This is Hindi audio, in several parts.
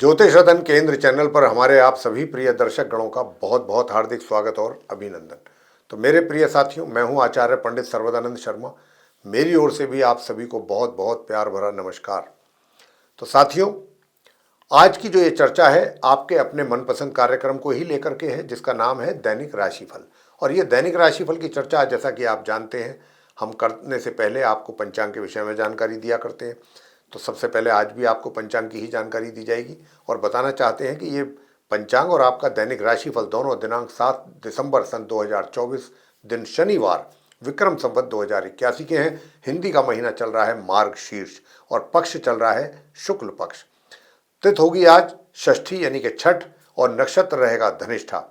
ज्योतिष रतन केंद्र चैनल पर हमारे आप सभी प्रिय दर्शक गणों का बहुत बहुत हार्दिक स्वागत और अभिनंदन। तो मेरे प्रिय साथियों, मैं हूं आचार्य पंडित सर्वदानंद शर्मा। मेरी ओर से भी आप सभी को बहुत बहुत प्यार भरा नमस्कार। तो साथियों, आज की जो ये चर्चा है आपके अपने मनपसंद कार्यक्रम को ही लेकर के है, जिसका नाम है दैनिक राशिफल। और ये दैनिक राशिफल की चर्चा, जैसा कि आप जानते हैं, हम करने से पहले आपको पंचांग के विषय में जानकारी दिया करते हैं। तो सबसे पहले आज भी आपको पंचांग की ही जानकारी दी जाएगी और बताना चाहते हैं कि ये पंचांग और आपका दैनिक राशिफल दोनों दिनांक 7 दिसंबर सन 2024 दिन शनिवार विक्रम संवत 2081 के हैं। हिंदी का महीना चल रहा है मार्गशीर्ष और पक्ष चल रहा है शुक्ल पक्ष। तिथि होगी आज षष्ठी यानी कि छठ और नक्षत्र रहेगा धनिष्ठा।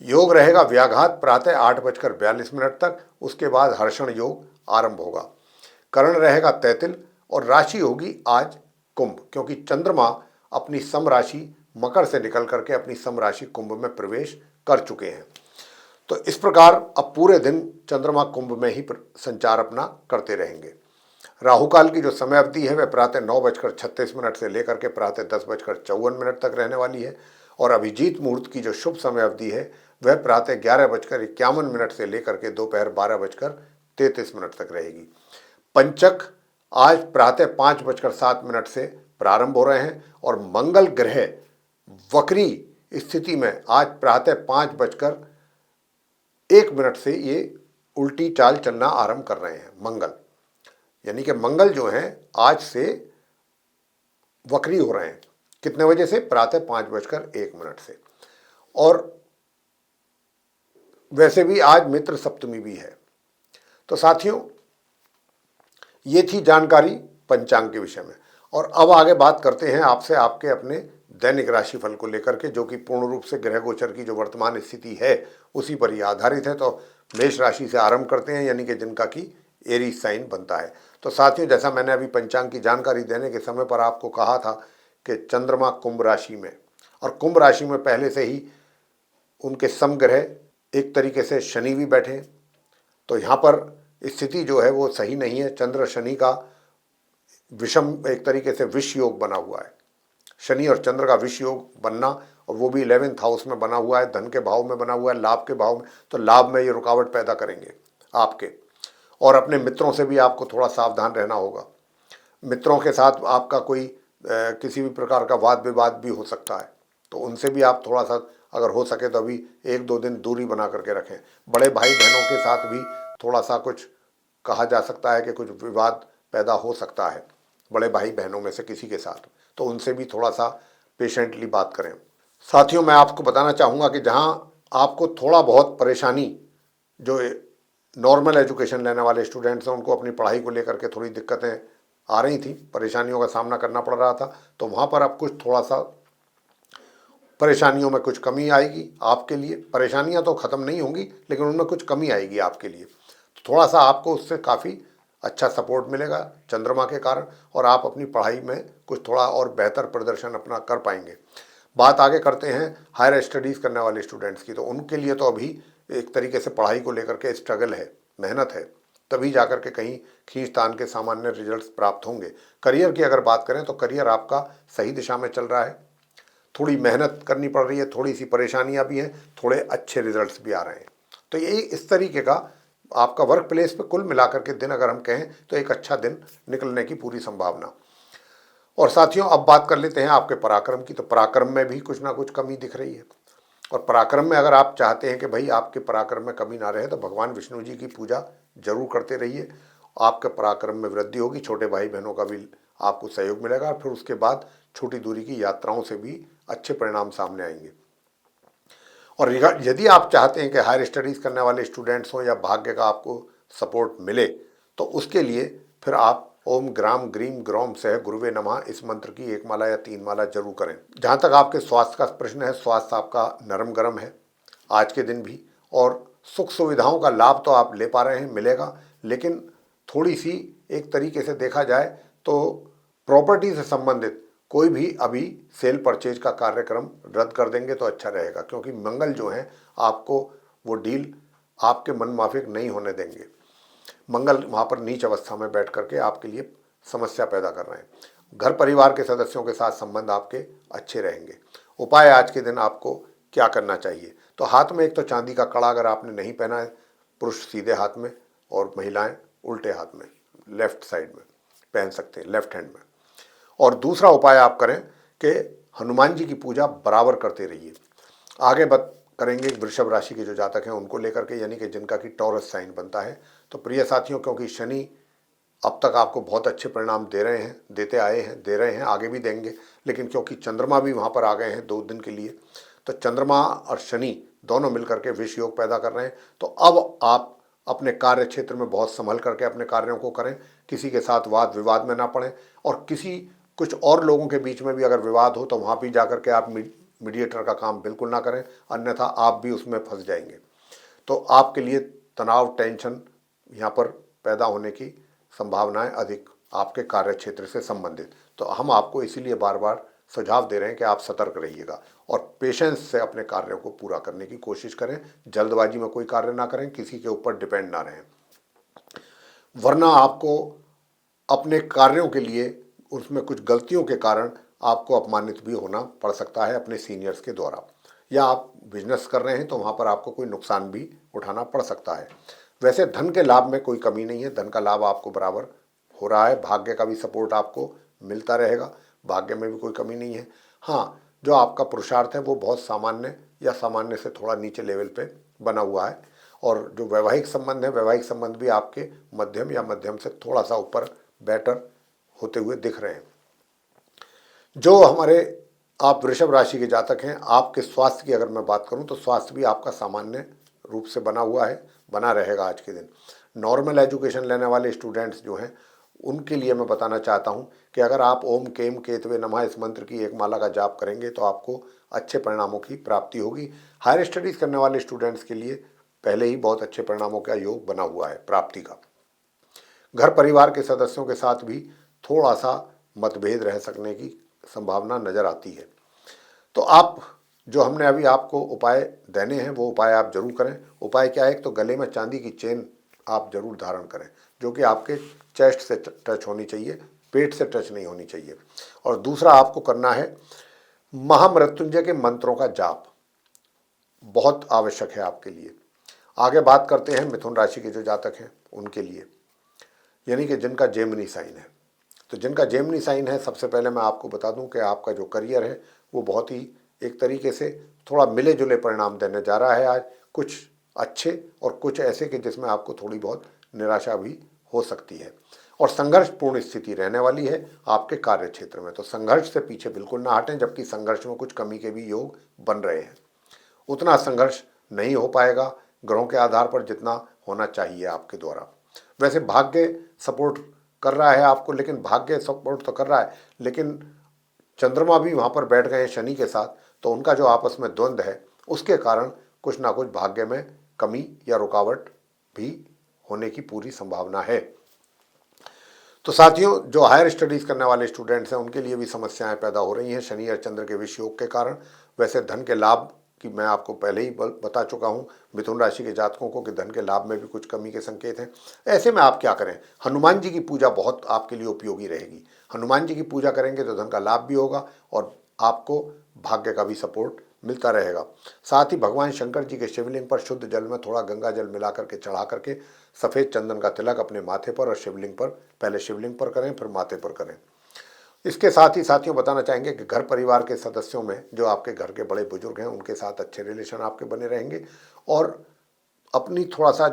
योग रहेगा व्याघात प्रातः 8:42 तक, उसके बाद हर्षण योग आरंभ होगा। करण रहेगा तैतिल और राशि होगी आज कुंभ, क्योंकि चंद्रमा अपनी सम राशि मकर से निकल करके अपनी सम राशि कुंभ में प्रवेश कर चुके हैं। तो इस प्रकार अब पूरे दिन चंद्रमा कुंभ में ही संचार अपना करते रहेंगे। राहु काल की जो समय अवधि है वह प्रातः 9:36 से लेकर के प्रातः 10:54 तक रहने वाली है और अभिजीत मुहूर्त की जो शुभ समय अवधि है वह प्रातः 11:51 से लेकर के दोपहर 12:33 तक रहेगी। पंचक आज प्रातः 5:07 से प्रारंभ हो रहे हैं और मंगल ग्रह वक्री स्थिति में आज प्रातः 5:01 से ये उल्टी चाल चलना आरंभ कर रहे हैं। मंगल यानी कि मंगल जो हैं आज से वक्री हो रहे हैं। कितने बजे से? प्रातः 5:01 से। और वैसे भी आज मित्र सप्तमी भी है। तो साथियों, ये थी जानकारी पंचांग के विषय में। और अब आगे बात करते हैं आपसे आपके अपने दैनिक राशिफल को लेकर के, जो कि पूर्ण रूप से ग्रह गोचर की जो वर्तमान स्थिति है उसी पर ही आधारित है। तो मेष राशि से आरंभ करते हैं, यानी कि जिनका कि एरीज साइन बनता है। तो साथियों, जैसा मैंने अभी पंचांग की जानकारी देने के समय पर आपको कहा था कि चंद्रमा कुंभ राशि में, और कुंभ राशि में पहले से ही उनके समग्रह एक तरीके से शनि भी बैठे। तो यहाँ पर स्थिति जो है वो सही नहीं है। चंद्र शनि का विषम एक तरीके से विष योग बना हुआ है। शनि और चंद्र का विष योग बनना, और वो भी 11th हाउस में बना हुआ है, धन के भाव में बना हुआ है, लाभ के भाव में। तो लाभ में ये रुकावट पैदा करेंगे आपके। और अपने मित्रों से भी आपको थोड़ा सावधान रहना होगा। मित्रों के साथ आपका कोई किसी भी प्रकार का वाद विवाद भी हो सकता है, तो उनसे भी आप थोड़ा सा अगर हो सके तो अभी 1-2 दिन दूरी बना करके रखें। बड़े भाई बहनों के साथ भी थोड़ा सा कुछ कहा जा सकता है कि कुछ विवाद पैदा हो सकता है बड़े भाई बहनों में से किसी के साथ, तो उनसे भी थोड़ा सा पेशेंटली बात करें। साथियों, मैं आपको बताना चाहूँगा कि जहाँ आपको थोड़ा बहुत परेशानी, जो नॉर्मल एजुकेशन लेने वाले स्टूडेंट्स हैं उनको अपनी पढ़ाई को लेकर के थोड़ी दिक्कतें आ रही थी, परेशानियों का सामना करना पड़ रहा था, तो वहाँ पर अब कुछ थोड़ा सा परेशानियों में कुछ कमी आएगी आपके लिए। परेशानियाँ तो ख़त्म नहीं होंगी, लेकिन उनमें कुछ कमी आएगी आपके लिए। तो थोड़ा सा आपको उससे काफ़ी अच्छा सपोर्ट मिलेगा चंद्रमा के कारण, और आप अपनी पढ़ाई में कुछ थोड़ा और बेहतर प्रदर्शन अपना कर पाएंगे। बात आगे करते हैं हायर स्टडीज़ करने वाले स्टूडेंट्स की। तो उनके लिए तो अभी एक तरीके से पढ़ाई को लेकर के स्ट्रगल है, मेहनत है, तभी जाकर के कहीं खींचतान के सामान्य रिजल्ट्स प्राप्त होंगे। करियर की अगर बात करें तो करियर आपका सही दिशा में चल रहा है। थोड़ी मेहनत करनी पड़ रही है, थोड़ी सी परेशानियां भी हैं, थोड़े अच्छे रिजल्ट्स भी आ रहे हैं। तो यही इस तरीके का आपका वर्क प्लेस पे कुल मिलाकर के दिन अगर हम कहें तो एक अच्छा दिन निकलने की पूरी संभावना। और साथियों, अब बात कर लेते हैं आपके पराक्रम की। तो पराक्रम में भी कुछ ना कुछ कमी दिख रही है। और पराक्रम में अगर आप चाहते हैं कि भाई आपके पराक्रम में कमी ना रहे, तो भगवान विष्णु जी की पूजा जरूर करते रहिए। आपके पराक्रम में वृद्धि होगी, छोटे भाई बहनों का भी आपको सहयोग मिलेगा, और फिर उसके बाद छोटी दूरी की यात्राओं से भी अच्छे परिणाम सामने आएंगे। और यदि आप चाहते हैं कि हायर स्टडीज़ करने वाले स्टूडेंट्स हों या भाग्य का आपको सपोर्ट मिले, तो उसके लिए फिर आप ओम ग्राम ग्रीम ग्रोम सह गुरुवे नमः इस मंत्र की 1 माला या 3 माला जरूर करें। जहाँ तक आपके स्वास्थ्य का प्रश्न है, स्वास्थ्य आपका नरम गरम है आज के दिन भी, और सुख सुविधाओं का लाभ तो आप ले पा रहे हैं, मिलेगा। लेकिन थोड़ी सी एक तरीके से देखा जाए तो प्रॉपर्टी से संबंधित कोई भी अभी सेल परचेज का कार्यक्रम रद्द कर देंगे तो अच्छा रहेगा, क्योंकि मंगल जो है आपको वो डील आपके मन माफिक नहीं होने देंगे। मंगल वहाँ पर नीच अवस्था में बैठ करके आपके लिए समस्या पैदा कर रहे हैं। घर परिवार के सदस्यों के साथ संबंध आपके अच्छे रहेंगे। उपाय आज के दिन आपको क्या करना चाहिए? तो हाथ में एक तो चांदी का कड़ा अगर आपने नहीं पहना है, पुरुष सीधे हाथ में और महिलाएं उल्टे हाथ में लेफ्ट साइड में पहन सकते हैं, लेफ्ट हैंड में। और दूसरा उपाय आप करें कि हनुमान जी की पूजा बराबर करते रहिए। आगे बात करेंगे वृषभ राशि के जो जातक हैं उनको लेकर के, यानी कि जिनका कि टॉरस साइन बनता है। तो प्रिय साथियों, क्योंकि शनि अब तक आपको बहुत अच्छे परिणाम दे रहे हैं, देते आए हैं, दे रहे हैं, आगे भी देंगे, लेकिन क्योंकि चंद्रमा भी वहाँ पर आ गए हैं 2 दिन के लिए, तो चंद्रमा और शनि दोनों मिलकर के विष योग पैदा कर रहे हैं। तो अब आप अपने कार्य क्षेत्र में बहुत संभल करके अपने कार्यों को करें, किसी के साथ वाद विवाद में ना पड़ें, और कुछ और लोगों के बीच में भी अगर विवाद हो तो वहाँ भी जाकर के आप मीडिएटर का काम बिल्कुल ना करें, अन्यथा आप भी उसमें फंस जाएंगे। तो आपके लिए तनाव, टेंशन यहाँ पर पैदा होने की संभावनाएं अधिक आपके कार्य क्षेत्र से संबंधित। तो हम आपको इसीलिए बार बार सुझाव दे रहे हैं कि आप सतर्क रहिएगा और पेशेंस से अपने कार्यों को पूरा करने की कोशिश करें। जल्दबाजी में कोई कार्य ना करें, किसी के ऊपर डिपेंड ना रहें, वरना आपको अपने कार्यों के लिए उसमें कुछ गलतियों के कारण आपको अपमानित भी होना पड़ सकता है अपने सीनियर्स के द्वारा, या आप बिजनेस कर रहे हैं तो वहाँ पर आपको कोई नुकसान भी उठाना पड़ सकता है। वैसे धन के लाभ में कोई कमी नहीं है, धन का लाभ आपको बराबर हो रहा है, भाग्य का भी सपोर्ट आपको मिलता रहेगा, भाग्य में भी कोई कमी नहीं है। हाँ, जो आपका पुरुषार्थ है वो बहुत सामान्य या सामान्य से थोड़ा नीचे लेवल पे बना हुआ है, और जो वैवाहिक संबंध है, वैवाहिक संबंध भी आपके मध्यम या मध्यम से थोड़ा सा ऊपर बेटर होते हुए दिख रहे हैं। जो हमारे आप वृषभ राशि के जातक हैं, आपके स्वास्थ्य की अगर मैं बात करूं तो स्वास्थ्य भी आपका सामान्य रूप से बना हुआ है, बना रहेगा आज के दिन। नॉर्मल एजुकेशन लेने वाले स्टूडेंट्स जो हैं उनके लिए मैं बताना चाहता हूं कि अगर आप ओम केम केतवे नमः इस मंत्र की एक माला का जाप करेंगे तो आपको अच्छे परिणामों की प्राप्ति होगी। हायर स्टडीज़ करने वाले स्टूडेंट्स के लिए पहले ही बहुत अच्छे परिणामों का योग बना हुआ है प्राप्ति का। घर परिवार के सदस्यों के साथ भी थोड़ा सा मतभेद रह सकने की संभावना नज़र आती है। तो आप जो हमने अभी आपको उपाय देने हैं वो उपाय आप जरूर करें। उपाय क्या है? एक तो गले में चांदी की चेन आप जरूर धारण करें, जो कि आपके चेस्ट से टच होनी चाहिए, पेट से टच नहीं होनी चाहिए। और दूसरा आपको करना है महामृत्युंजय के मंत्रों का जाप, बहुत आवश्यक है आपके लिए। आगे बात करते हैं मिथुन राशि के जो जातक हैं उनके लिए, यानी कि जिनका जेमिनी साइन है। तो जिनका जेमिनी साइन है, सबसे पहले मैं आपको बता दूं कि आपका जो करियर है वो बहुत ही एक तरीके से थोड़ा मिले जुले परिणाम देने जा रहा है आज, कुछ अच्छे और कुछ ऐसे कि जिसमें आपको थोड़ी बहुत निराशा भी हो सकती है, और संघर्षपूर्ण स्थिति रहने वाली है आपके कार्य क्षेत्र में। तो संघर्ष से पीछे बिल्कुल ना हटें, जबकि संघर्ष में कुछ कमी के भी योग बन रहे हैं। उतना संघर्ष नहीं हो पाएगा ग्रहों के आधार पर जितना होना चाहिए आपके द्वारा। वैसे भाग्य सपोर्ट कर रहा है आपको, लेकिन भाग्य सपोर्ट तो कर रहा है, लेकिन चंद्रमा भी वहाँ पर बैठ गए हैं शनि के साथ, तो उनका जो आपस में द्वंद्व है उसके कारण कुछ ना कुछ भाग्य में कमी या रुकावट भी होने की पूरी संभावना है। तो साथियों, जो हायर स्टडीज़ करने वाले स्टूडेंट्स हैं उनके लिए भी समस्याएं पैदा हो रही हैं शनि और चंद्र के विष योग के कारण। वैसे धन के लाभ की मैं आपको पहले ही बता चुका हूं मिथुन राशि के जातकों को कि धन के लाभ में भी कुछ कमी के संकेत हैं। ऐसे में आप क्या करें? हनुमान जी की पूजा बहुत आपके लिए उपयोगी रहेगी। हनुमान जी की पूजा करेंगे तो धन का लाभ भी होगा और आपको भाग्य का भी सपोर्ट मिलता रहेगा। साथ ही भगवान शंकर जी के शिवलिंग पर शुद्ध जल में थोड़ा गंगा जल मिला करके चढ़ा करके सफ़ेद चंदन का तिलक अपने माथे पर और शिवलिंग पर, पहले शिवलिंग पर करें फिर माथे पर करें। इसके साथ ही साथियों बताना चाहेंगे कि घर परिवार के सदस्यों में जो आपके घर के बड़े बुजुर्ग हैं उनके साथ अच्छे रिलेशन आपके बने रहेंगे, और अपनी थोड़ा सा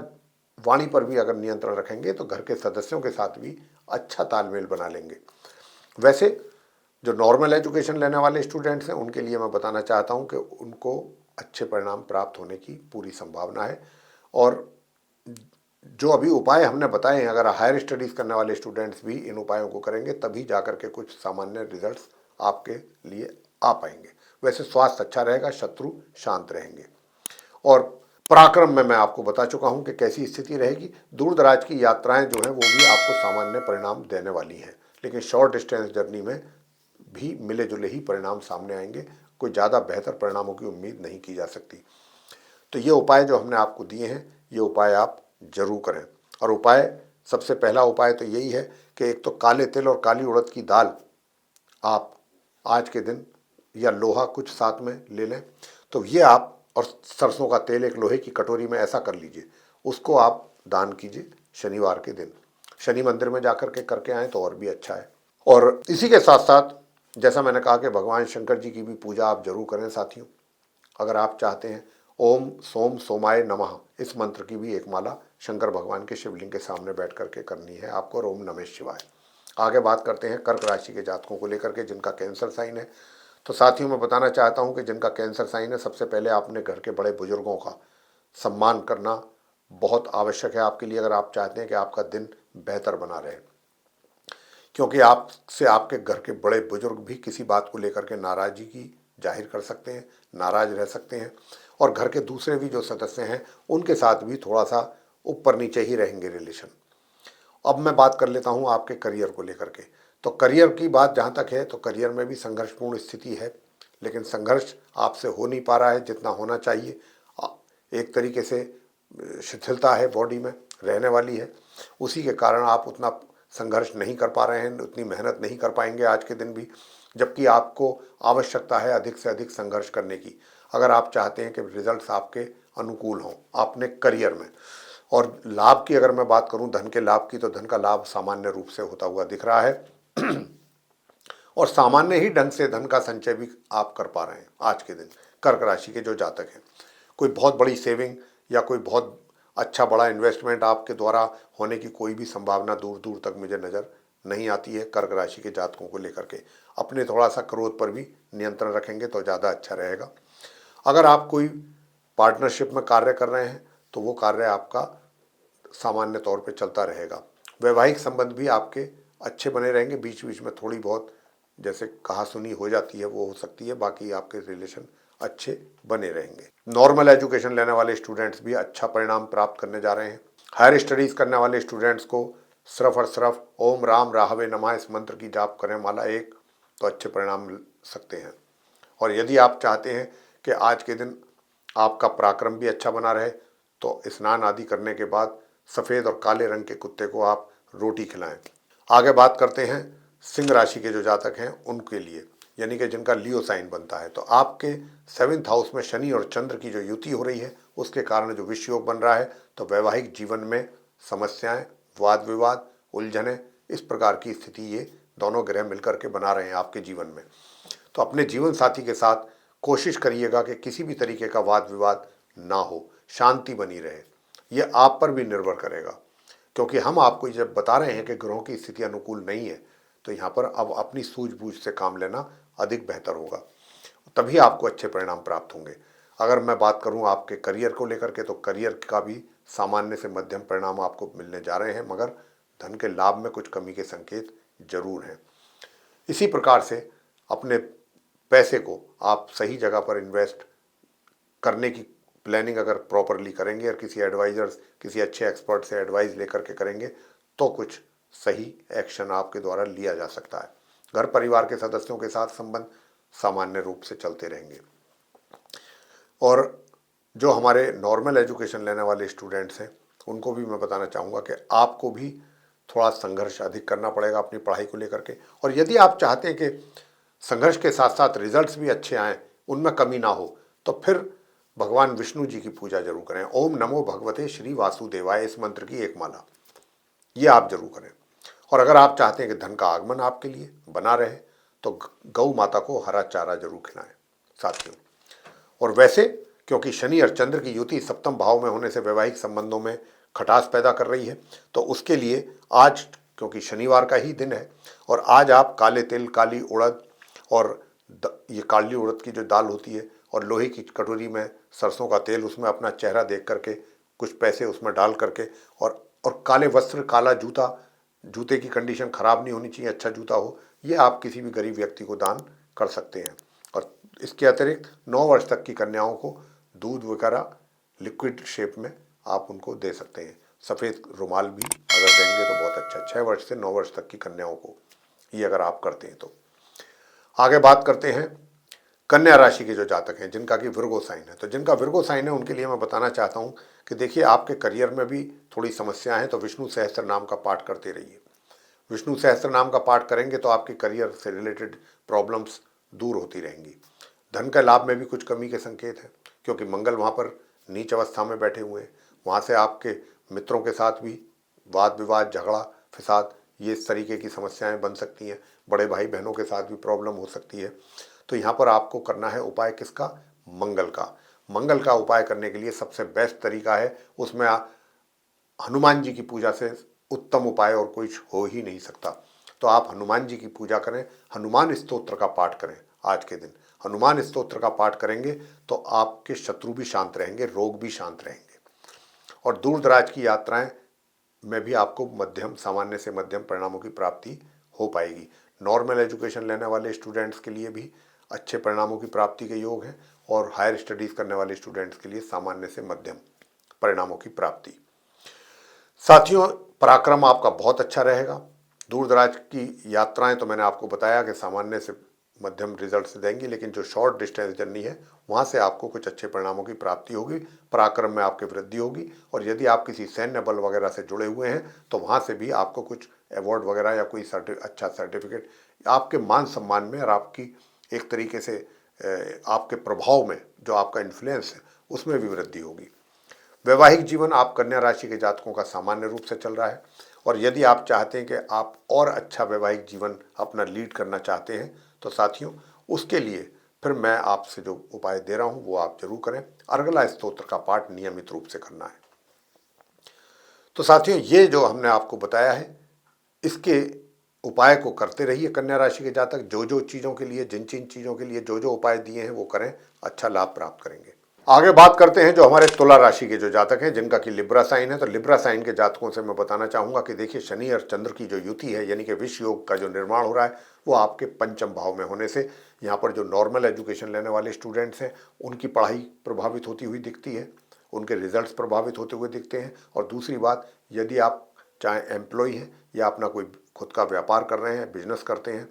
वाणी पर भी अगर नियंत्रण रखेंगे तो घर के सदस्यों के साथ भी अच्छा तालमेल बना लेंगे। वैसे जो नॉर्मल एजुकेशन लेने वाले स्टूडेंट्स हैं उनके लिए मैं बताना चाहता हूं कि उनको अच्छे परिणाम प्राप्त होने की पूरी संभावना है, और जो अभी उपाय हमने बताए हैं अगर हायर स्टडीज़ करने वाले स्टूडेंट्स भी इन उपायों को करेंगे तभी जाकर के कुछ सामान्य रिजल्ट्स आपके लिए आ पाएंगे। वैसे स्वास्थ्य अच्छा रहेगा, शत्रु शांत रहेंगे, और पराक्रम में मैं आपको बता चुका हूं कि कैसी स्थिति रहेगी। दूर दराज की यात्राएं जो हैं वो भी आपको सामान्य परिणाम देने वाली हैं, लेकिन शॉर्ट डिस्टेंस जर्नी में भी मिले जुले ही परिणाम सामने आएंगे, कोई ज़्यादा बेहतर परिणामों की उम्मीद नहीं की जा सकती। तो ये उपाय जो हमने आपको दिए हैं ये उपाय आप जरूर करें। और उपाय, सबसे पहला उपाय तो यही है कि एक तो काले तिल और काली उड़द की दाल आप आज के दिन या लोहा कुछ साथ में ले लें, तो ये आप, और सरसों का तेल एक लोहे की कटोरी में ऐसा कर लीजिए, उसको आप दान कीजिए शनिवार के दिन। शनि मंदिर में जाकर के करके आएँ तो और भी अच्छा है। और इसी के साथ साथ जैसा मैंने कहा कि भगवान शंकर जी की भी पूजा आप जरूर करें साथियों। अगर आप चाहते हैं, ओम सोम सोमाय नमः इस मंत्र की भी एक माला शंकर भगवान के शिवलिंग के सामने बैठ करके करनी है आपको, और ओम नमः शिवाय। आगे बात करते हैं कर्क राशि के जातकों को लेकर के जिनका कैंसर साइन है। तो साथियों मैं बताना चाहता हूं कि जिनका कैंसर साइन है, सबसे पहले आपने घर के बड़े बुजुर्गों का सम्मान करना बहुत आवश्यक है आपके लिए, अगर आप चाहते हैं कि आपका दिन बेहतर बना रहे। क्योंकि आपसे आपके घर के बड़े बुजुर्ग भी किसी बात को लेकर के नाराज़गी की जाहिर कर सकते हैं, नाराज रह सकते हैं, और घर के दूसरे भी जो सदस्य हैं उनके साथ भी थोड़ा सा ऊपर नीचे ही रहेंगे रिलेशन। अब मैं बात कर लेता हूं आपके करियर को लेकर के। तो करियर की बात जहां तक है, तो करियर में भी संघर्षपूर्ण स्थिति है, लेकिन संघर्ष आपसे हो नहीं पा रहा है जितना होना चाहिए। एक तरीके से शिथिलता है बॉडी में रहने वाली है, उसी के कारण आप उतना संघर्ष नहीं कर पा रहे हैं, उतनी मेहनत नहीं कर पाएंगे आज के दिन भी, जबकि आपको आवश्यकता है अधिक से अधिक संघर्ष करने की, अगर आप चाहते हैं कि रिजल्ट्स आपके अनुकूल हों अपने करियर में। और लाभ की अगर मैं बात करूं, धन के लाभ की, तो धन का लाभ सामान्य रूप से होता हुआ दिख रहा है और सामान्य ही ढंग से धन का संचय भी आप कर पा रहे हैं आज के दिन कर्क राशि के जो जातक हैं। कोई बहुत बड़ी सेविंग या कोई बहुत अच्छा बड़ा इन्वेस्टमेंट आपके द्वारा होने की कोई भी संभावना दूर दूर तक मुझे नज़र नहीं आती है कर्क राशि के जातकों को लेकर के। अपने थोड़ा सा क्रोध पर भी नियंत्रण रखेंगे तो ज़्यादा अच्छा रहेगा। अगर आप कोई पार्टनरशिप में कार्य कर रहे हैं तो वो कार्य आपका सामान्य तौर पे चलता रहेगा। वैवाहिक संबंध भी आपके अच्छे बने रहेंगे, बीच बीच में थोड़ी बहुत जैसे कहा सुनी हो जाती है वो हो सकती है, बाकी आपके रिलेशन अच्छे बने रहेंगे। नॉर्मल एजुकेशन लेने वाले स्टूडेंट्स भी अच्छा परिणाम प्राप्त करने जा रहे हैं। हायर स्टडीज़ करने वाले स्टूडेंट्स को सिर्फ और सिर्फ ओम राम राहवे नमः इस मंत्र की जाप करें माला एक, तो अच्छे परिणाम मिल सकते हैं। और यदि आप चाहते हैं कि आज के दिन आपका पराक्रम भी अच्छा बना रहे, तो स्नान आदि करने के बाद सफ़ेद और काले रंग के कुत्ते को आप रोटी खिलाएं। आगे बात करते हैं सिंह राशि के जो जातक हैं उनके लिए, यानी कि जिनका लियो साइन बनता है। तो आपके 7th हाउस में शनि और चंद्र की जो युति हो रही है उसके कारण जो विषय योग बन रहा है, तो वैवाहिक जीवन में समस्याएं, वाद विवाद, उलझनें, इस प्रकार की स्थिति ये दोनों ग्रह मिलकर के बना रहे हैं आपके जीवन में। तो अपने जीवन साथी के साथ कोशिश करिएगा कि किसी भी तरीके का वाद विवाद ना हो, शांति बनी रहे। ये आप पर भी निर्भर करेगा, क्योंकि हम आपको जब बता रहे हैं कि ग्रहों की स्थिति अनुकूल नहीं है, तो यहाँ पर अब अपनी सूझबूझ से काम लेना अधिक बेहतर होगा, तभी आपको अच्छे परिणाम प्राप्त होंगे। अगर मैं बात करूँ आपके करियर को लेकर के, तो करियर का भी सामान्य से मध्यम परिणाम आपको मिलने जा रहे हैं, मगर धन के लाभ में कुछ कमी के संकेत जरूर हैं। इसी प्रकार से अपने पैसे को आप सही जगह पर इन्वेस्ट करने की प्लानिंग अगर प्रॉपरली करेंगे और किसी एडवाइजर्स, किसी अच्छे एक्सपर्ट से एडवाइस लेकर के करेंगे, तो कुछ सही एक्शन आपके द्वारा लिया जा सकता है। घर परिवार के सदस्यों के साथ संबंध सामान्य रूप से चलते रहेंगे। और जो हमारे नॉर्मल एजुकेशन लेने वाले स्टूडेंट्स हैं उनको भी मैं बताना चाहूँगा कि आपको भी थोड़ा संघर्ष अधिक करना पड़ेगा अपनी पढ़ाई को लेकर के। और यदि आप चाहते हैं कि संघर्ष के साथ साथ रिजल्ट्स भी अच्छे आएँ, उनमें कमी ना हो, तो फिर भगवान विष्णु जी की पूजा जरूर करें। ओम नमो भगवते श्री वासुदेवाय इस मंत्र की एक माला ये आप जरूर करें। और अगर आप चाहते हैं कि धन का आगमन आपके लिए बना रहे, तो गौ माता को हरा चारा जरूर खिलाएं साथियों। और वैसे क्योंकि शनि और चंद्र की युति सप्तम भाव में होने से वैवाहिक संबंधों में खटास पैदा कर रही है, तो उसके लिए आज, क्योंकि शनिवार का ही दिन है, और आज आप काले तिल, काली उड़द और ये काली उड़द की जो दाल होती है और लोहे की कटोरी में सरसों का तेल, उसमें अपना चेहरा देख करके कुछ पैसे उसमें डाल करके, और काले वस्त्र, काला जूता, जूते की कंडीशन ख़राब नहीं होनी चाहिए, अच्छा जूता हो, ये आप किसी भी गरीब व्यक्ति को दान कर सकते हैं। और इसके अतिरिक्त 9 वर्ष तक की कन्याओं को दूध वगैरह लिक्विड शेप में आप उनको दे सकते हैं। सफ़ेद रुमाल भी अगर देंगे तो बहुत अच्छा। 6 वर्ष से 9 वर्ष तक की कन्याओं को ये अगर आप करते हैं तो। आगे बात करते हैं कन्या राशि के जो जातक हैं जिनका कि विर्गो साइन है। तो जिनका विर्गो साइन है उनके लिए मैं बताना चाहता हूं कि देखिए, आपके करियर में भी थोड़ी समस्या है, तो विष्णु सहस्त्र नाम का पाठ करते रहिए। विष्णु सहस्त्र नाम का पाठ करेंगे तो आपके करियर से रिलेटेड प्रॉब्लम्स दूर होती रहेंगी। धन के लाभ में भी कुछ कमी के संकेत हैं, क्योंकि मंगल वहाँ पर नीच अवस्था में बैठे हुए हैं। वहाँ से आपके मित्रों के साथ भी वाद विवाद, झगड़ा फिसाद, ये इस तरीके की समस्याएं बन सकती हैं। बड़े भाई बहनों के साथ भी प्रॉब्लम हो सकती है। तो यहाँ पर आपको करना है उपाय किसका? मंगल का। मंगल का उपाय करने के लिए सबसे बेस्ट तरीका है, उसमें हनुमान जी की पूजा से उत्तम उपाय और कुछ हो ही नहीं सकता। तो आप हनुमान जी की पूजा करें, हनुमान स्तोत्र का पाठ करें। आज के दिन हनुमान स्तोत्र का पाठ करेंगे तो आपके शत्रु भी शांत रहेंगे, रोग भी शांत रहेंगे, और दूर दराज की यात्राएं में भी आपको मध्यम, सामान्य से मध्यम परिणामों की प्राप्ति हो पाएगी। नॉर्मल एजुकेशन लेने वाले स्टूडेंट्स के लिए भी अच्छे परिणामों की प्राप्ति के योग हैं, और हायर स्टडीज़ करने वाले स्टूडेंट्स के लिए सामान्य से मध्यम परिणामों की प्राप्ति। साथियों, पराक्रम आपका बहुत अच्छा रहेगा। दूर दराज की यात्राएं तो मैंने आपको बताया कि सामान्य से मध्यम रिजल्ट्स देंगी, लेकिन जो शॉर्ट डिस्टेंस जर्नी है वहाँ से आपको कुछ अच्छे परिणामों की प्राप्ति होगी, पराक्रम में आपकी वृद्धि होगी। और यदि आप किसी सैन्य बल वगैरह से जुड़े हुए हैं तो वहाँ से भी आपको कुछ अवार्ड वगैरह या कोई अच्छा सर्टिफिकेट आपके मान सम्मान में और आपकी एक तरीके से आपके प्रभाव में, जो आपका इन्फ्लुएंस है, उसमें भी वृद्धि होगी। वैवाहिक जीवन आप कन्या राशि के जातकों का सामान्य रूप से चल रहा है, और यदि आप चाहते हैं कि आप और अच्छा वैवाहिक जीवन अपना लीड करना चाहते हैं तो साथियों, उसके लिए फिर मैं आपसे जो उपाय दे रहा हूं वो आप जरूर करें। अर्गला स्तोत्र का पाठ नियमित रूप से करना है। तो साथियों, ये जो हमने आपको बताया है, इसके उपाय को करते रहिए। कन्या राशि के जातक जो जो चीज़ों के लिए, जिन जिन चीज़ों के लिए जो जो उपाय दिए हैं वो करें, अच्छा लाभ प्राप्त करेंगे। आगे बात करते हैं जो हमारे तुला राशि के जो जातक हैं, जिनका कि लिब्रा साइन है। तो लिब्रा साइन के जातकों से मैं बताना चाहूँगा कि देखिए, शनि और चंद्र की जो युति है, यानी कि विष योग का जो निर्माण हो रहा है, वो आपके पंचम भाव में होने से यहाँ पर जो नॉर्मल एजुकेशन लेने वाले स्टूडेंट्स हैं उनकी पढ़ाई प्रभावित होती हुई दिखती है, उनके रिजल्ट्स प्रभावित होते हुए दिखते हैं। और दूसरी बात, यदि आप चाहे एम्प्लॉय हैं या अपना कोई खुद का व्यापार कर रहे हैं, बिजनेस करते हैं,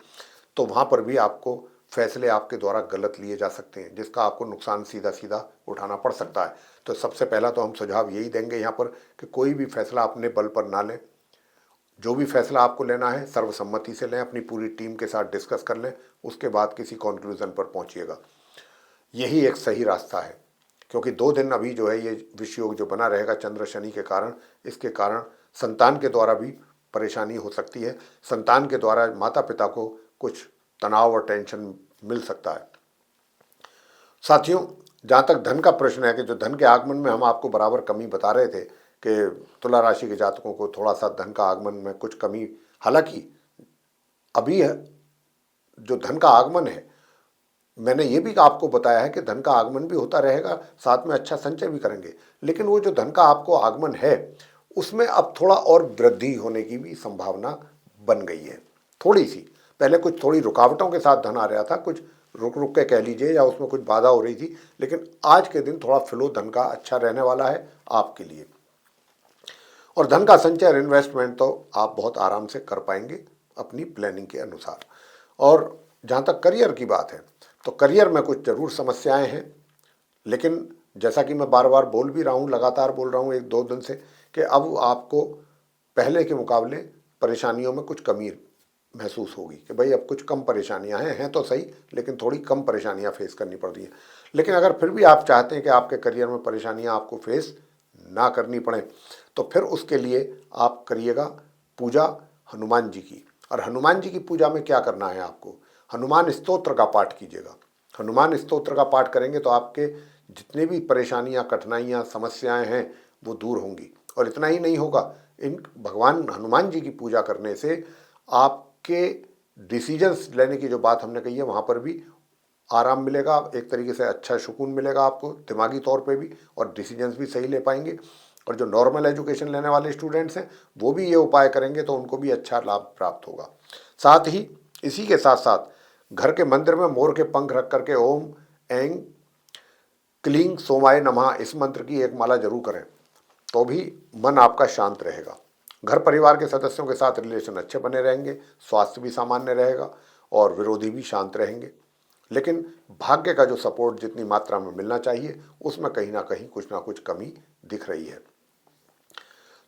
तो वहाँ पर भी आपको फैसले आपके द्वारा गलत लिए जा सकते हैं, जिसका आपको नुकसान सीधा सीधा उठाना पड़ सकता है। तो सबसे पहला तो हम सुझाव यही देंगे यहाँ पर कि कोई भी फैसला अपने बल पर ना लें। जो भी फैसला आपको लेना है सर्वसम्मति से लें, अपनी पूरी टीम के साथ डिस्कस कर लें, उसके बाद किसी कंक्लूजन पर पहुँचिएगा। यही एक सही रास्ता है, क्योंकि 2 दिन अभी जो है ये विष योग जो बना रहेगा चंद्र शनि के कारण, इसके कारण संतान के द्वारा भी परेशानी हो सकती है। संतान के द्वारा माता पिता को कुछ तनाव और टेंशन मिल सकता है। साथियों, जहाँ तक धन का प्रश्न है कि जो धन के आगमन में हम आपको बराबर कमी बता रहे थे कि तुला राशि के जातकों को थोड़ा सा धन का आगमन में कुछ कमी, हालांकि अभी है जो धन का आगमन है, मैंने ये भी आपको बताया है कि धन का आगमन भी होता रहेगा, साथ में अच्छा संचय भी करेंगे। लेकिन वो जो धन का आपको आगमन है उसमें अब थोड़ा और वृद्धि होने की भी संभावना बन गई है, थोड़ी सी। पहले कुछ थोड़ी रुकावटों के साथ धन आ रहा था, कुछ रुक रुक के कह लीजिए, या उसमें कुछ बाधा हो रही थी, लेकिन आज के दिन थोड़ा फ्लो धन का अच्छा रहने वाला है आपके लिए। और धन का संचय और इन्वेस्टमेंट तो आप बहुत आराम से कर पाएंगे अपनी प्लानिंग के अनुसार। और जहाँ तक करियर की बात है, तो करियर में कुछ ज़रूर समस्याएं हैं, लेकिन जैसा कि मैं बार बार बोल भी रहा हूँ, लगातार बोल रहा हूँ 1-2 दिन से, कि अब आपको पहले के मुकाबले परेशानियों में कुछ कमी महसूस होगी कि भाई अब कुछ कम परेशानियां हैं तो सही, लेकिन थोड़ी कम परेशानियां फेस करनी पड़ रही हैं। लेकिन अगर फिर भी आप चाहते हैं कि आपके करियर में परेशानियां आपको फेस ना करनी पड़े, तो फिर उसके लिए आप करिएगा पूजा हनुमान जी की। और हनुमान जी की पूजा में क्या करना है आपको? हनुमान स्तोत्र का पाठ कीजिएगा। हनुमान स्तोत्र का पाठ करेंगे तो आपके जितने भी परेशानियां, कठिनाइयां, समस्याएं हैं वो दूर होंगी। और इतना ही नहीं होगा, इन भगवान हनुमान जी की पूजा करने से आपके डिसीजंस लेने की जो बात हमने कही है वहाँ पर भी आराम मिलेगा, एक तरीके से अच्छा सुकून मिलेगा आपको दिमागी तौर पे भी, और डिसीजंस भी सही ले पाएंगे। और जो नॉर्मल एजुकेशन लेने वाले स्टूडेंट्स हैं वो भी ये उपाय करेंगे तो उनको भी अच्छा लाभ प्राप्त होगा। साथ ही इसी के साथ साथ घर के मंदिर में मोर के पंख रख करके ओम ऐं क्लीं सोमाय नमः इस मंत्र की एक माला जरूर करें, तो भी मन आपका शांत रहेगा। घर परिवार के सदस्यों के साथ रिलेशन अच्छे बने रहेंगे, स्वास्थ्य भी सामान्य रहेगा और विरोधी भी शांत रहेंगे। लेकिन भाग्य का जो सपोर्ट जितनी मात्रा में मिलना चाहिए उसमें कहीं ना कहीं कुछ ना कुछ कमी दिख रही है।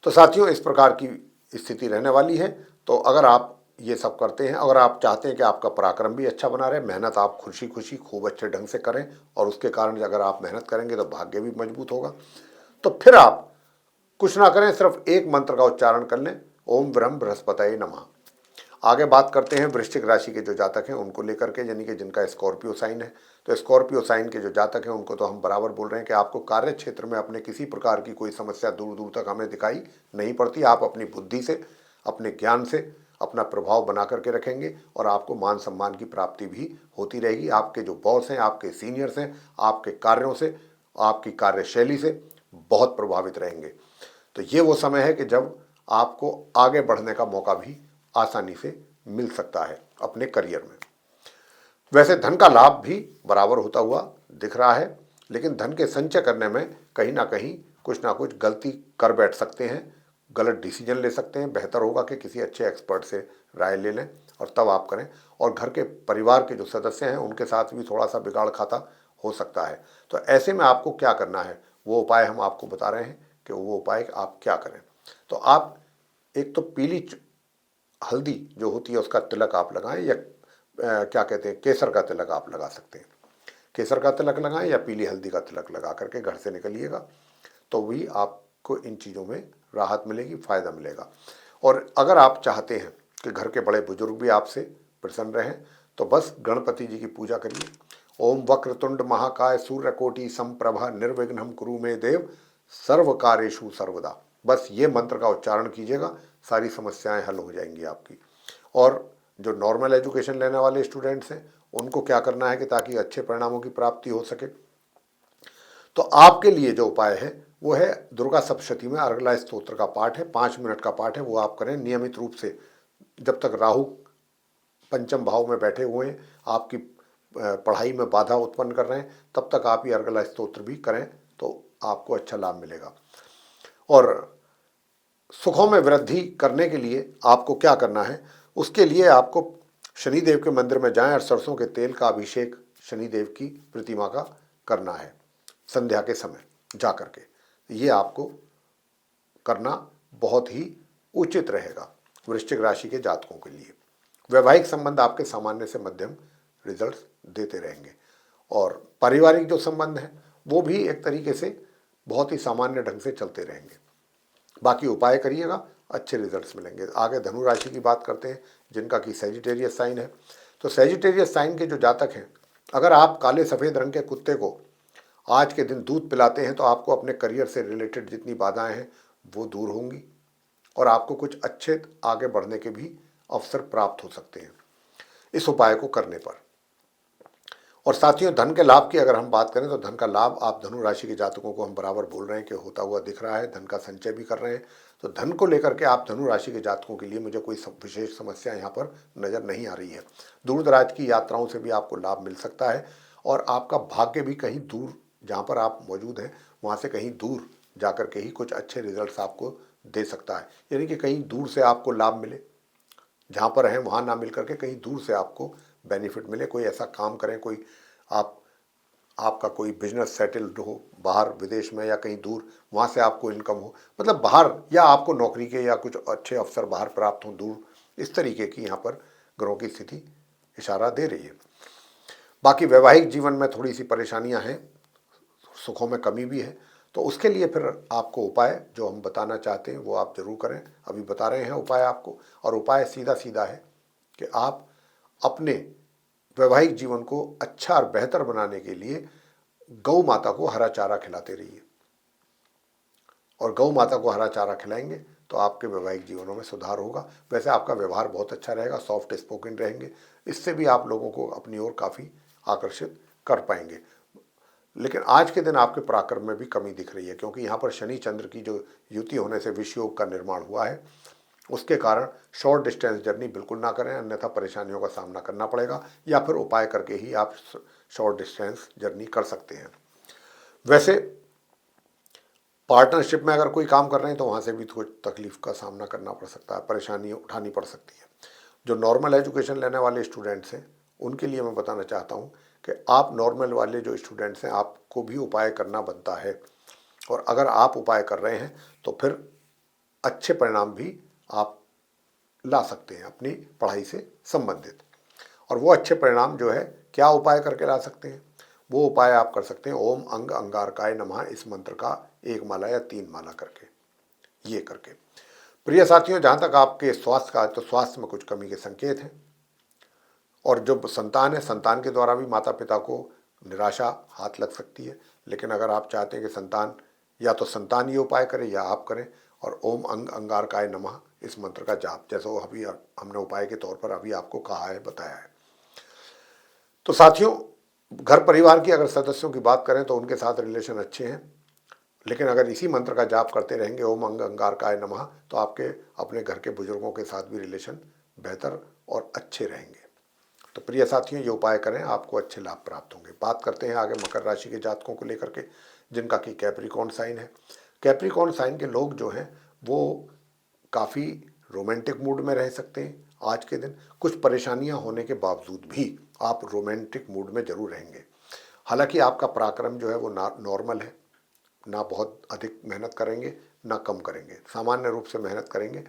तो साथियों, इस प्रकार की स्थिति रहने वाली है। तो अगर आप ये सब करते हैं, अगर आप चाहते हैं कि आपका पराक्रम भी अच्छा बना रहे, मेहनत आप खुशी खुशी खूब अच्छे ढंग से करें और उसके कारण अगर आप मेहनत करेंगे तो भाग्य भी मजबूत होगा, तो फिर आप कुछ ना करें, सिर्फ एक मंत्र का उच्चारण कर लें, ओम ब्रह्म बृहस्पतये नमः। आगे बात करते हैं वृश्चिक राशि के जो जातक हैं उनको लेकर के, यानी कि जिनका स्कॉर्पियो साइन है। तो स्कॉर्पियो साइन के जो जातक हैं उनको तो हम बराबर बोल रहे हैं कि आपको कार्य क्षेत्र में अपने किसी प्रकार की कोई समस्या दूर दूर तक हमें दिखाई नहीं पड़ती। आप अपनी बुद्धि से, अपने ज्ञान से अपना प्रभाव बना करके रखेंगे और आपको मान सम्मान की प्राप्ति भी होती रहेगी। आपके जो बॉस हैं, आपके सीनियर्स हैं, आपके कार्यों से, आपकी कार्यशैली से बहुत प्रभावित रहेंगे। तो ये वो समय है कि जब आपको आगे बढ़ने का मौका भी आसानी से मिल सकता है अपने करियर में। वैसे धन का लाभ भी बराबर होता हुआ दिख रहा है, लेकिन धन के संचय करने में कहीं ना कहीं कुछ ना कुछ गलती कर बैठ सकते हैं, गलत डिसीजन ले सकते हैं। बेहतर होगा कि किसी अच्छे एक्सपर्ट से राय ले लें और तब आप करें। और घर के परिवार के जो सदस्य हैं उनके साथ भी थोड़ा सा बिगाड़ खाता हो सकता है। तो ऐसे में आपको क्या करना है, वो उपाय हम आपको बता रहे हैं कि वो उपाय आप क्या करें। तो आप एक तो पीली हल्दी जो होती है उसका तिलक आप लगाएं, या क्या कहते हैं, केसर का तिलक आप लगा सकते हैं। केसर का तिलक लगाएं या पीली हल्दी का तिलक लगा करके घर से निकलिएगा, तो भी आपको इन चीज़ों में राहत मिलेगी, फ़ायदा मिलेगा। और अगर आप चाहते हैं कि घर के बड़े बुजुर्ग भी आपसे प्रसन्न रहें, तो बस गणपति जी की पूजा करिए। ओम वक्रतुंड महाकाय सूर्यकोटि समप्रभा निर्विघ्नं कुरु मे देव सर्व कार्येषु सर्वदा। बस ये मंत्र का उच्चारण कीजिएगा, सारी समस्याएं हल हो जाएंगी आपकी। और जो नॉर्मल एजुकेशन लेने वाले स्टूडेंट्स हैं उनको क्या करना है कि ताकि अच्छे परिणामों की प्राप्ति हो सके, तो आपके लिए जो उपाय है वो है दुर्गा सप्तशती में अर्गला स्तोत्र का पाठ है, 5 मिनट का पाठ है, वो आप करें नियमित रूप से। जब तक राहु पंचम भाव में बैठे हुए हैं, आपकी पढ़ाई में बाधा उत्पन्न कर रहे हैं, तब तक आप ये अर्गला स्तोत्र भी करें तो आपको अच्छा लाभ मिलेगा। और सुखों में वृद्धि करने के लिए आपको क्या करना है, उसके लिए आपको शनिदेव के मंदिर में जाएं और सरसों के तेल का अभिषेक शनिदेव की प्रतिमा का करना है संध्या के समय जा करके। ये आपको करना बहुत ही उचित रहेगा वृश्चिक राशि के जातकों के लिए। वैवाहिक संबंध आपके सामान्य से मध्यम रिजल्ट्स देते रहेंगे और पारिवारिक जो संबंध हैं वो भी एक तरीके से बहुत ही सामान्य ढंग से चलते रहेंगे। बाकी उपाय करिएगा, अच्छे रिजल्ट्स मिलेंगे। आगे धनु राशि की बात करते हैं जिनका कि सैजिटेरियस साइन है। तो सैजिटेरियस साइन के जो जातक हैं, अगर आप काले सफ़ेद रंग के कुत्ते को आज के दिन दूध पिलाते हैं तो आपको अपने करियर से रिलेटेड जितनी बाधाएं हैं वो दूर होंगी और आपको कुछ अच्छे आगे बढ़ने के भी अवसर प्राप्त हो सकते हैं इस उपाय को करने पर। और साथियों, धन के लाभ की अगर हम बात करें तो धन का लाभ आप धनु राशि के जातकों को हम बराबर बोल रहे हैं कि होता हुआ दिख रहा है, धन का संचय भी कर रहे हैं। तो धन को लेकर के आप धनु राशि के जातकों के लिए मुझे कोई विशेष समस्या यहाँ पर नज़र नहीं आ रही है। दूर दराज की यात्राओं से भी आपको लाभ मिल सकता है और आपका भाग्य भी कहीं दूर जहाँ पर आप मौजूद हैं वहाँ से कहीं दूर जा कर के ही कुछ अच्छे रिजल्ट्स आपको दे सकता है। यानी कि कहीं दूर से आपको लाभ मिले, जहाँ पर हैं वहाँ ना मिल करके कहीं दूर से आपको बेनिफिट मिले। कोई ऐसा काम करें, कोई आपका कोई बिजनेस सेटल्ड हो बाहर विदेश में या कहीं दूर, वहाँ से आपको इनकम हो, मतलब बाहर, या आपको नौकरी के या कुछ अच्छे अवसर बाहर प्राप्त हों दूर, इस तरीके की यहाँ पर ग्रहों की स्थिति इशारा दे रही है। बाकी वैवाहिक जीवन में थोड़ी सी परेशानियाँ हैं, सुखों में कमी भी है, तो उसके लिए फिर आपको उपाय जो हम बताना चाहते हैं वो आप जरूर करें। अभी बता रहे हैं उपाय आपको, और उपाय सीधा सीधा है कि आप अपने वैवाहिक जीवन को अच्छा और बेहतर बनाने के लिए गौ माता को हरा चारा खिलाते रहिए। और गौ माता को हरा चारा खिलाएंगे तो आपके वैवाहिक जीवनों में सुधार होगा। वैसे आपका व्यवहार बहुत अच्छा रहेगा, सॉफ्ट स्पोकन रहेंगे, इससे भी आप लोगों को अपनी ओर काफ़ी आकर्षित कर पाएंगे। लेकिन आज के दिन आपके पराक्रम में भी कमी दिख रही है, क्योंकि यहाँ पर शनि चंद्र की जो युति होने से विष योग का निर्माण हुआ है, उसके कारण शॉर्ट डिस्टेंस जर्नी बिल्कुल ना करें, अन्यथा परेशानियों का सामना करना पड़ेगा, या फिर उपाय करके ही आप शॉर्ट डिस्टेंस जर्नी कर सकते हैं। वैसे पार्टनरशिप में अगर कोई काम कर रहे हैं तो वहाँ से भी थोड़ी तकलीफ का सामना करना पड़ सकता है, परेशानी उठानी पड़ सकती है। जो नॉर्मल एजुकेशन लेने वाले स्टूडेंट्स हैं उनके लिए मैं बताना चाहता हूँ कि आप नॉर्मल वाले जो स्टूडेंट्स हैं आपको भी उपाय करना बनता है, और अगर आप उपाय कर रहे हैं तो फिर अच्छे परिणाम भी आप ला सकते हैं अपनी पढ़ाई से संबंधित। और वो अच्छे परिणाम जो है क्या उपाय करके ला सकते हैं, वो उपाय आप कर सकते हैं ओम अंग अंगारकाय नमः इस मंत्र का 1 माला या 3 माला करके, ये करके। प्रिय साथियों, जहाँ तक आपके स्वास्थ्य का है तो स्वास्थ्य में कुछ कमी के संकेत हैं। और जो संतान है, संतान के द्वारा भी माता पिता को निराशा हाथ लग सकती है। लेकिन अगर आप चाहते हैं कि संतान, या तो संतान ये उपाय करे या आप करें, और ओम अंग अंगारकाय नमः इस मंत्र का जाप, जैसा वो अभी हमने उपाय के तौर पर अभी आपको कहा है, बताया है। तो साथियों, घर परिवार की अगर सदस्यों की बात करें तो उनके साथ रिलेशन अच्छे हैं। लेकिन अगर इसी मंत्र का जाप करते रहेंगे ओम अंग अंगारकाय नमः, तो आपके अपने घर के बुजुर्गों के साथ भी रिलेशन बेहतर और अच्छे रहेंगे। तो प्रिय साथियों, ये उपाय करें, आपको अच्छे लाभ प्राप्त होंगे। बात करते हैं आगे मकर राशि के जातकों को लेकर के, जिनका कि कैप्रिकॉर्न साइन है। कैप्रिकॉर्न साइन के लोग जो हैं वो काफ़ी रोमांटिक मूड में रह सकते हैं आज के दिन। कुछ परेशानियां होने के बावजूद भी आप रोमांटिक मूड में जरूर रहेंगे। हालांकि आपका पराक्रम जो है वो नॉर्मल है, ना बहुत अधिक मेहनत करेंगे ना कम करेंगे, सामान्य रूप से मेहनत करेंगे।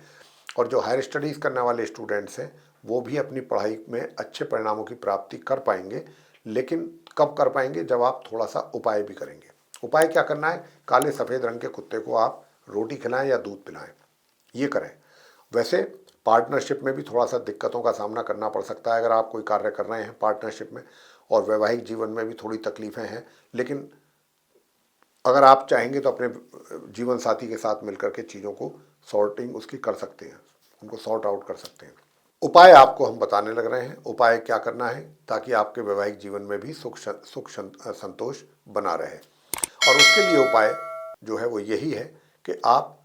और जो हायर स्टडीज़ करने वाले स्टूडेंट्स हैं वो भी अपनी पढ़ाई में अच्छे परिणामों की प्राप्ति कर पाएंगे। लेकिन कब कर पाएंगे, जब आप थोड़ा सा उपाय भी करेंगे। उपाय क्या करना है, काले सफ़ेद रंग के कुत्ते को आप रोटी खिलाएं या दूध पिलाएं, ये करें। वैसे पार्टनरशिप में भी थोड़ा सा दिक्कतों का सामना करना पड़ सकता है अगर आप कोई कार्य कर रहे हैं पार्टनरशिप में, और वैवाहिक जीवन में भी थोड़ी तकलीफ़ें हैं। लेकिन अगर आप चाहेंगे तो अपने जीवन साथी के साथ मिलकर के चीज़ों को सॉर्टिंग उसकी कर सकते हैं, उनको सॉर्ट आउट कर सकते हैं। उपाय आपको हम बताने लग रहे हैं। उपाय क्या करना है ताकि आपके वैवाहिक जीवन में भी संतोष बना रहे। और उसके लिए उपाय जो है वो यही है कि आप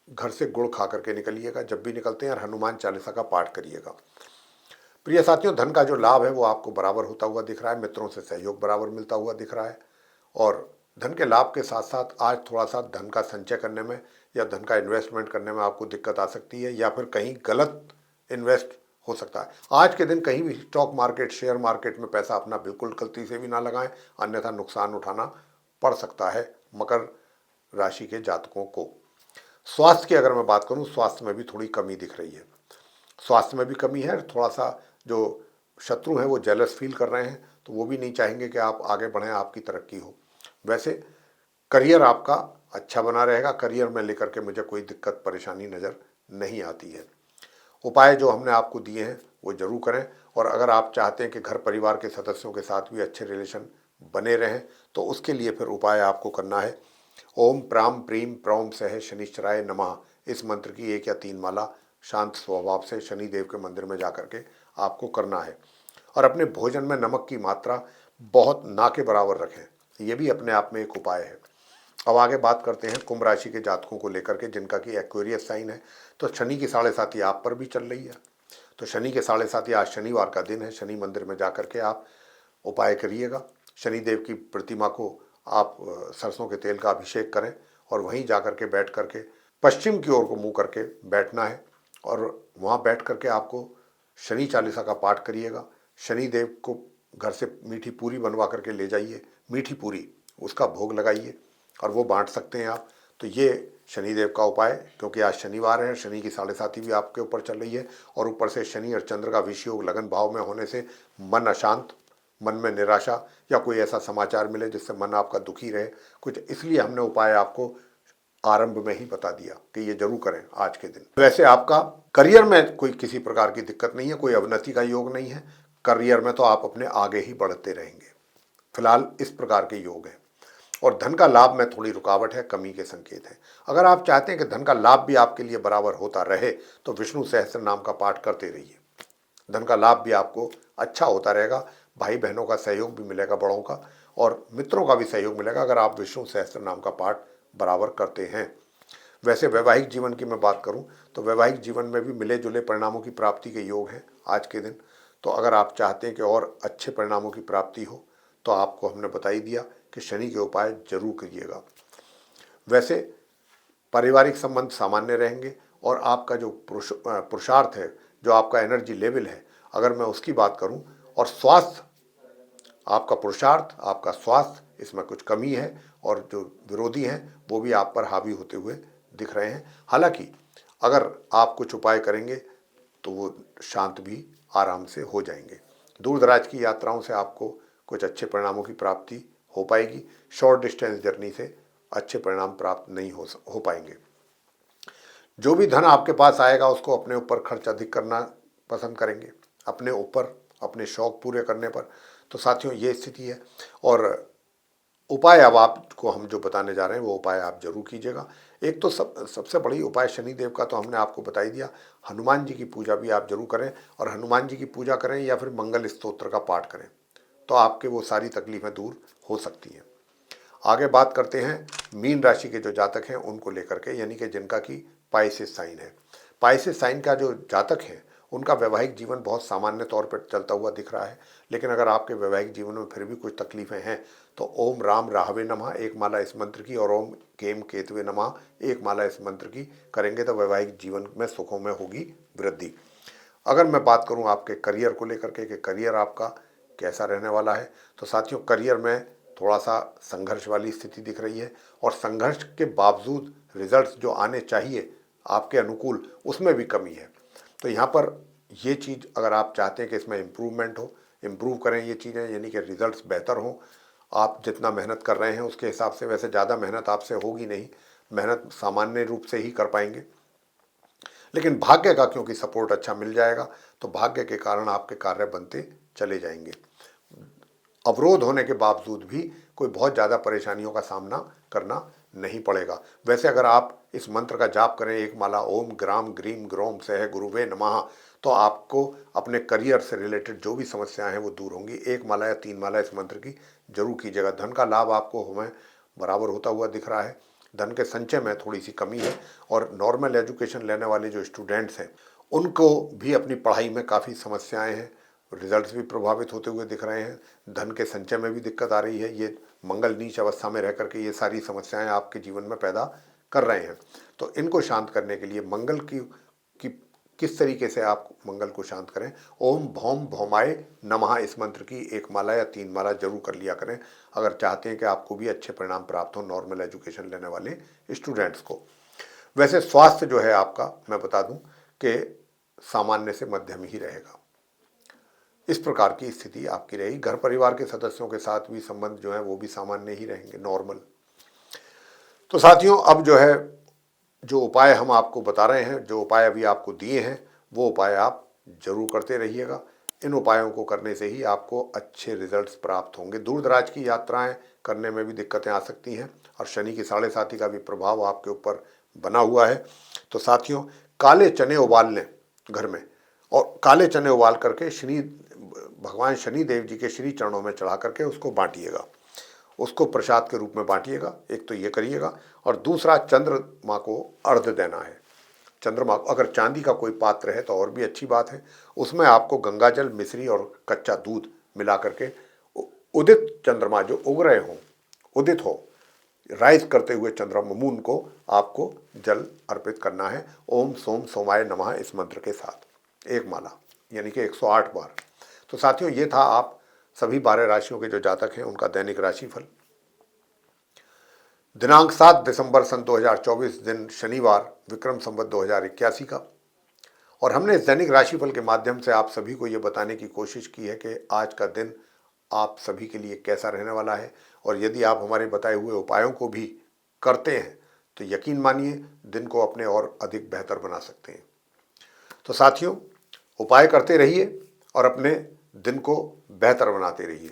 घर से गुड़ खा करके निकलिएगा, जब भी निकलते हैं, और हनुमान चालीसा का पाठ करिएगा। प्रिय साथियों, धन का जो लाभ है वो आपको बराबर होता हुआ दिख रहा है, मित्रों से सहयोग बराबर मिलता हुआ दिख रहा है। और धन के लाभ के साथ साथ आज थोड़ा सा धन का संचय करने में या धन का इन्वेस्टमेंट करने में आपको दिक्कत आ सकती है, या फिर कहीं गलत इन्वेस्ट हो सकता है। आज के दिन कहीं भी स्टॉक मार्केट, शेयर मार्केट में पैसा अपना बिल्कुल गलती से भी ना लगाएं, अन्यथा नुकसान उठाना पड़ सकता है मकर राशि के जातकों को। स्वास्थ्य की अगर मैं बात करूं, स्वास्थ्य में भी थोड़ी कमी दिख रही है। स्वास्थ्य में भी कमी है, थोड़ा सा जो शत्रु हैं वो जेलस फील कर रहे हैं, तो वो भी नहीं चाहेंगे कि आप आगे बढ़ें, आपकी तरक्की हो। वैसे करियर आपका अच्छा बना रहेगा, करियर में लेकर के मुझे कोई दिक्कत परेशानी नज़र नहीं आती है। उपाय जो हमने आपको दिए हैं वो जरूर करें। और अगर आप चाहते हैं कि घर परिवार के सदस्यों के साथ भी अच्छे रिलेशन बने रहें, तो उसके लिए फिर उपाय आपको करना है ओम प्राम प्रीम प्रौम सह शनिश्चराय नमः इस मंत्र की 1 या 3 माला शांत स्वभाव से शनिदेव के मंदिर में जाकर के आपको करना है। और अपने भोजन में नमक की मात्रा बहुत ना के बराबर रखें, ये भी अपने आप में एक उपाय है। अब आगे बात करते हैं कुंभ राशि के जातकों को लेकर के, जिनका कि एक्वेरियस साइन है। तो शनि की 7.5 आप पर भी चल रही है। तो शनि के 7.5, आज शनिवार का दिन है, शनि मंदिर में जाकर के आप उपाय करिएगा। शनिदेव की प्रतिमा को आप सरसों के तेल का अभिषेक करें, और वहीं जाकर के बैठ करके पश्चिम की ओर को मुंह करके बैठना है। और वहाँ बैठ करके आपको शनि चालीसा का पाठ करिएगा। शनिदेव को घर से मीठी पूरी बनवा करके ले जाइए, मीठी पूरी उसका भोग लगाइए, और वो बांट सकते हैं आप। तो ये शनिदेव का उपाय, क्योंकि आज शनिवार है, शनि की 7.5 भी आपके ऊपर चल रही है, और ऊपर से शनि और चंद्र का विषयोग लगन भाव में होने से मन अशांत, मन में निराशा, या कोई ऐसा समाचार मिले जिससे मन आपका दुखी रहे कुछ, इसलिए हमने उपाय आपको आरंभ में ही बता दिया कि ये जरूर करें आज के दिन। वैसे आपका करियर में कोई किसी प्रकार की दिक्कत नहीं है, कोई अवनति का योग नहीं है। करियर में तो आप अपने आगे ही बढ़ते रहेंगे, फिलहाल इस प्रकार के योग हैं। और धन का लाभ में थोड़ी रुकावट है, कमी के संकेत हैं। अगर आप चाहते हैं कि धन का लाभ भी आपके लिए बराबर होता रहे, तो विष्णु सहस्त्र नाम का पाठ करते रहिए। धन का लाभ भी आपको अच्छा होता रहेगा, भाई बहनों का सहयोग भी मिलेगा, बड़ों का और मित्रों का भी सहयोग मिलेगा, अगर आप विष्णु सहस्त्र नाम का पाठ बराबर करते हैं। वैसे वैवाहिक जीवन की मैं बात करूं तो वैवाहिक जीवन में भी मिले जुले परिणामों की प्राप्ति के योग हैं आज के दिन। तो अगर आप चाहते हैं कि और अच्छे परिणामों की प्राप्ति हो, तो आपको हमने बता ही दिया कि शनि के उपाय जरूर करिएगा। वैसे पारिवारिक संबंध सामान्य रहेंगे, और आपका जो पुरुषार्थ है, जो आपका एनर्जी लेवल है, अगर मैं उसकी बात करूं, और स्वास्थ्य, आपका पुरुषार्थ, आपका स्वास्थ्य, इसमें कुछ कमी है, और जो विरोधी हैं वो भी आप पर हावी होते हुए दिख रहे हैं। हालांकि अगर आप कुछ उपाय करेंगे तो वो शांत भी आराम से हो जाएंगे। दूर दराज की यात्राओं से आपको कुछ अच्छे परिणामों की प्राप्ति हो पाएगी। शॉर्ट डिस्टेंस जर्नी से अच्छे परिणाम प्राप्त नहीं हो पाएंगे। जो भी धन आपके पास आएगा उसको अपने ऊपर खर्च अधिक करना पसंद करेंगे, अपने ऊपर, अपने शौक पूरे करने पर। तो साथियों ये स्थिति है। और उपाय अब आपको हम जो बताने जा रहे हैं वो उपाय आप जरूर कीजिएगा। एक तो सबसे बड़ी उपाय शनिदेव का तो हमने आपको बता ही दिया। हनुमान जी की पूजा भी आप जरूर करें, और हनुमान जी की पूजा करें या फिर मंगल स्तोत्र का पाठ करें, तो आपके वो सारी तकलीफें दूर हो सकती हैं। आगे बात करते हैं मीन राशि के जो जातक हैं उनको लेकर के, यानी कि जिनका कि पाइसेस साइन है। पाइसेस साइन का जो जातक है उनका वैवाहिक जीवन बहुत सामान्य तौर पर चलता हुआ दिख रहा है। लेकिन अगर आपके वैवाहिक जीवन में फिर भी कुछ तकलीफें हैं तो ओम राम राहवे नमः एक माला इस मंत्र की, और ओम केम केतवे नमः एक माला इस मंत्र की करेंगे तो वैवाहिक जीवन में सुखों में होगी वृद्धि। अगर मैं बात करूं आपके करियर को लेकर के कि करियर आपका कैसा रहने वाला है, तो साथियों करियर में थोड़ा सा संघर्ष वाली स्थिति दिख रही है, और संघर्ष के बावजूद रिजल्ट्स जो आने चाहिए आपके अनुकूल उसमें भी कमी है। तो यहाँ पर ये चीज़ अगर आप चाहते हैं कि इसमें इम्प्रूवमेंट हो, इम्प्रूव करें ये चीज़ें, यानी कि रिजल्ट्स बेहतर हों। आप जितना मेहनत कर रहे हैं उसके हिसाब से वैसे ज़्यादा मेहनत आपसे होगी नहीं, मेहनत सामान्य रूप से ही कर पाएंगे। लेकिन भाग्य का क्योंकि सपोर्ट अच्छा मिल जाएगा तो भाग्य के कारण आपके कार्य बनते चले जाएंगे। अवरोध होने के बावजूद भी कोई बहुत ज़्यादा परेशानियों का सामना करना नहीं पड़ेगा। वैसे अगर आप इस मंत्र का जाप करें, एक माला ओम ग्राम ग्रीम ग्रोम सह गुरुवे नमः, तो आपको अपने करियर से रिलेटेड जो भी समस्याएं हैं वो दूर होंगी। एक माला या 3 माला इस मंत्र की जरूर कीजिएगा। धन का लाभ आपको हमें बराबर होता हुआ दिख रहा है। धन के संचय में थोड़ी सी कमी है, और नॉर्मल एजुकेशन लेने वाले जो स्टूडेंट्स हैं उनको भी अपनी पढ़ाई में काफ़ी समस्याएं हैं, रिजल्ट्स भी प्रभावित होते हुए दिख रहे हैं। धन के संचय में भी दिक्कत आ रही है। ये मंगल नीच अवस्था में रह करके ये सारी समस्याएं आपके जीवन में पैदा कर रहे हैं। तो इनको शांत करने के लिए मंगल की किस तरीके से आप मंगल को शांत करें, ओम भौम भौमाय नमः इस मंत्र की 1 माला या 3 माला जरूर कर लिया करें, अगर चाहते हैं कि आपको भी अच्छे परिणाम प्राप्त हो नॉर्मल एजुकेशन लेने वाले स्टूडेंट्स को। वैसे स्वास्थ्य जो है आपका मैं बता दूं कि सामान्य से मध्यम ही रहेगा। इस प्रकार की स्थिति आपकी रहेगी। घर परिवार के सदस्यों के साथ भी संबंध जो है वो भी सामान्य ही रहेंगे, नॉर्मल। तो साथियों अब जो है जो उपाय हम आपको बता रहे हैं, जो उपाय अभी आपको दिए हैं, वो उपाय आप जरूर करते रहिएगा। इन उपायों को करने से ही आपको अच्छे रिजल्ट्स प्राप्त होंगे। दूर दराज की यात्राएं करने में भी दिक्कतें आ सकती हैं, और शनि की 7.5 का भी प्रभाव आपके ऊपर बना हुआ है। तो साथियों काले चने उबाल लें घर में, और काले चने उबाल करके भगवान शनि देव जी के श्री चरणों में चढ़ा करके उसको बांटिएगा, उसको प्रसाद के रूप में बांटिएगा। एक तो ये करिएगा, और दूसरा चंद्रमा को अर्घ्य देना है। चंद्रमा, अगर चांदी का कोई पात्र है तो और भी अच्छी बात है, उसमें आपको गंगाजल, मिश्री और कच्चा दूध मिला करके उदित चंद्रमा जो उग रहे हों, उदित हो, राइज करते हुए चंद्रमा मून को आपको जल अर्पित करना है। ओम सोम सोमाय नमः इस मंत्र के साथ 1 माला, यानी कि 108 बार। तो साथियों ये था आप सभी 12 राशियों के जो जातक हैं उनका दैनिक राशिफल दिनांक 7 दिसंबर सन 2024 दिन शनिवार विक्रम संवत 2081 का। और हमने इस दैनिक राशिफल के माध्यम से आप सभी को ये बताने की कोशिश की है कि आज का दिन आप सभी के लिए कैसा रहने वाला है, और यदि आप हमारे बताए हुए उपायों को भी करते हैं तो यकीन मानिए दिन को अपने और अधिक बेहतर बना सकते हैं। तो साथियों उपाय करते रहिए और अपने दिन को बेहतर बनाते रहिए।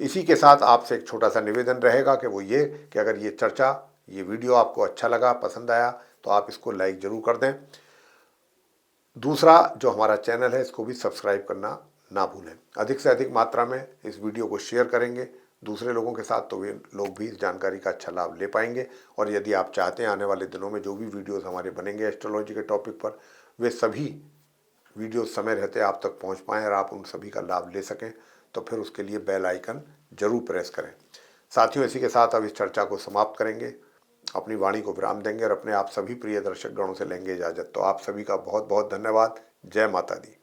इसी के साथ आपसे एक छोटा सा निवेदन रहेगा कि वो ये कि अगर ये चर्चा, ये वीडियो आपको अच्छा लगा, पसंद आया, तो आप इसको लाइक जरूर कर दें। दूसरा जो हमारा चैनल है इसको भी सब्सक्राइब करना ना भूलें। अधिक से अधिक मात्रा में इस वीडियो को शेयर करेंगे दूसरे लोगों के साथ, तो वे लोग भी इस जानकारी का अच्छा लाभ ले पाएंगे। और यदि आप चाहते हैं आने वाले दिनों में जो भी वीडियोज़ हमारे बनेंगे एस्ट्रोलॉजी के टॉपिक पर, वे सभी वीडियो समय रहते आप तक पहुंच पाएँ और आप उन सभी का लाभ ले सकें, तो फिर उसके लिए बेल आइकन जरूर प्रेस करें। साथियों इसी के साथ अब इस चर्चा को समाप्त करेंगे, अपनी वाणी को विराम देंगे और अपने आप सभी प्रिय दर्शक गणों से लेंगे इजाज़त। तो आप सभी का बहुत बहुत धन्यवाद। जय माता दी।